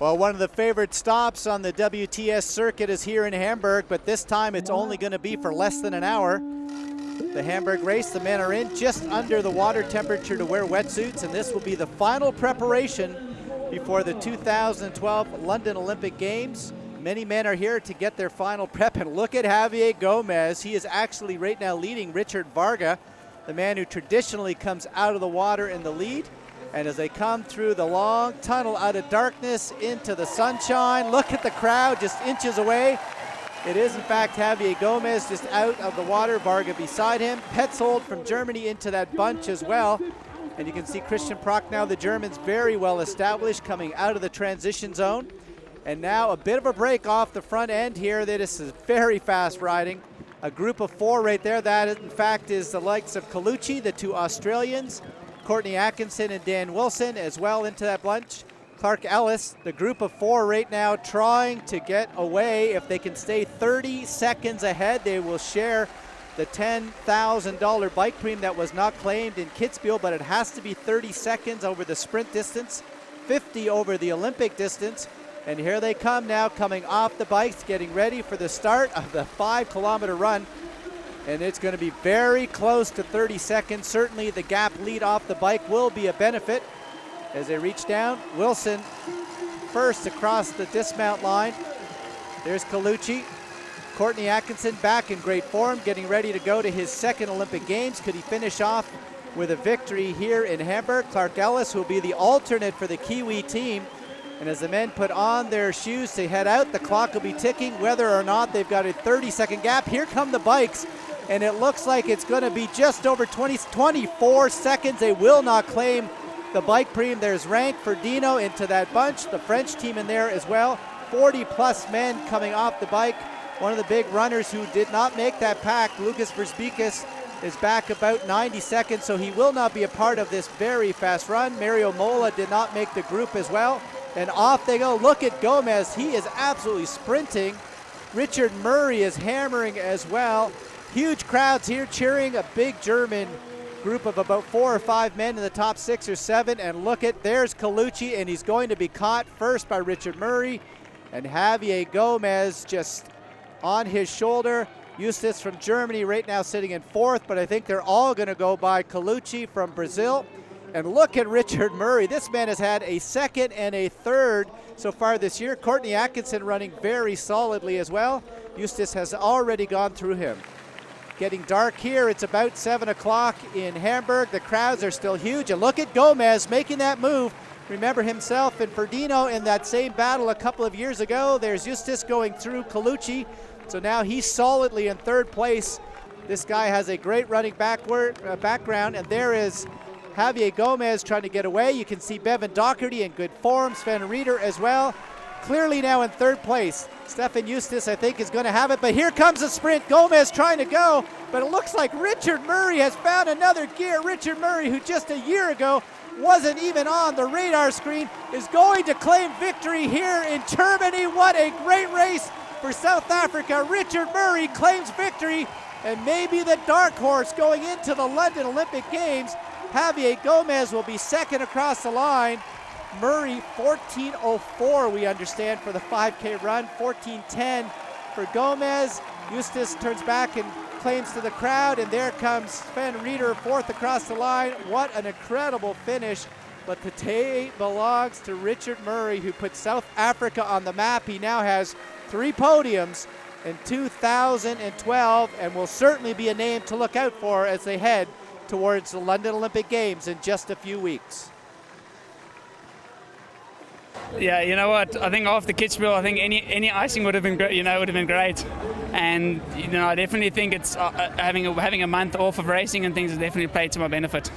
Well, one of the favorite stops on the WTS circuit is here in Hamburg, but this time it's only going to be for less than an hour. The Hamburg race, the men are in just under the water temperature to wear wetsuits, and this will be the final preparation before the 2012 London Olympic Games. Many men are here to get their final prep, and look at Javier Gomez. He is actually right now leading Richard Varga, the man who traditionally comes out of the water in the lead. And as they come through the long tunnel out of darkness into the sunshine, look at the crowd just inches away. It is in fact Javier Gomez just out of the water, Varga beside him. Petzold from Germany into that bunch as well. And you can see Christian Prochnow, the German's very well established, coming out of the transition zone. And now a bit of a break off the front end here. This is very fast riding. A group of four right there. That in fact is the likes of Colucci, the two Australians, Courtney Atkinson and Dan Wilson as well into that bunch. Clark Ellis, the group of four right now trying to get away. If they can stay 30 seconds ahead, they will share the $10,000 bike premium that was not claimed in Kitzbühel, but it has to be 30 seconds over the sprint distance, 50 over the Olympic distance. And here they come now, coming off the bikes, getting ready for the start of the 5-kilometer run. And it's going to be very close to 30 seconds. Certainly the gap lead off the bike will be a benefit. As they reach down, Wilson first across the dismount line. There's Colucci. Courtney Atkinson back in great form, getting ready to go to his second Olympic Games. Could he finish off with a victory here in Hamburg? Clark Ellis will be the alternate for the Kiwi team. And as the men put on their shoes to head out, the clock will be ticking whether or not they've got a 30-second gap. Here come the bikes. And it looks like it's going to be just over 24 seconds. They will not claim the bike premium. There's Rank Frodeno into that bunch, the French team in there as well. 40-plus men coming off the bike. One of the big runners who did not make that pack, Lucas Versbicas, is back about 90 seconds, so he will not be a part of this very fast run. Mario Mola did not make the group as well. And off they go. Look at Gomez. He is absolutely sprinting. Richard Murray is hammering as well. Huge crowds here cheering. A big German group of about 4 or 5 men in the top 6 or 7. And look at, there's Colucci, and he's going to be caught first by Richard Murray. And Javier Gomez just on his shoulder. Justus from Germany right now sitting in 4th, but I think they're all going to go by Colucci from Brazil. And look at Richard Murray. This man has had a 2nd and a 3rd so far this year. Courtney Atkinson running very solidly as well. Justus has already gone through him. Getting dark here. It's about 7 o'clock in Hamburg. The crowds are still huge. And look at Gomez making that move. Remember himself and Frodeno in that same battle a couple of years ago. There's Justus going through Colucci. So now he's solidly in 3rd place. This guy has a great running background. And there is Javier Gomez trying to get away. You can see Bevan Doherty in good form. Sven Rieder as well. Clearly now in 3rd place. Steffen Justus, I think, is going to have it. But here comes a sprint. Gomez trying to go. But it looks like Richard Murray has found another gear. Richard Murray, who just a year ago wasn't even on the radar screen, is going to claim victory here in Germany. What a great race for South Africa. Richard Murray claims victory. And maybe the dark horse going into the London Olympic Games. Javier Gomez will be 2nd across the line. Murray 14:04 we understand for the 5K run, 14:10 for Gomez. Justus turns back and claims to the crowd, and there comes Sven Rieder 4th across the line. What an incredible finish, but the day belongs to Richard Murray, who put South Africa on the map. He now has 3 podiums in 2012 and will certainly be a name to look out for as they head towards the London Olympic Games in just a few weeks. Yeah, you know what? I think after Kitzbühel, I think any icing would have been great. Would have been great. And I definitely think it's having a month off of racing and things has definitely played to my benefit.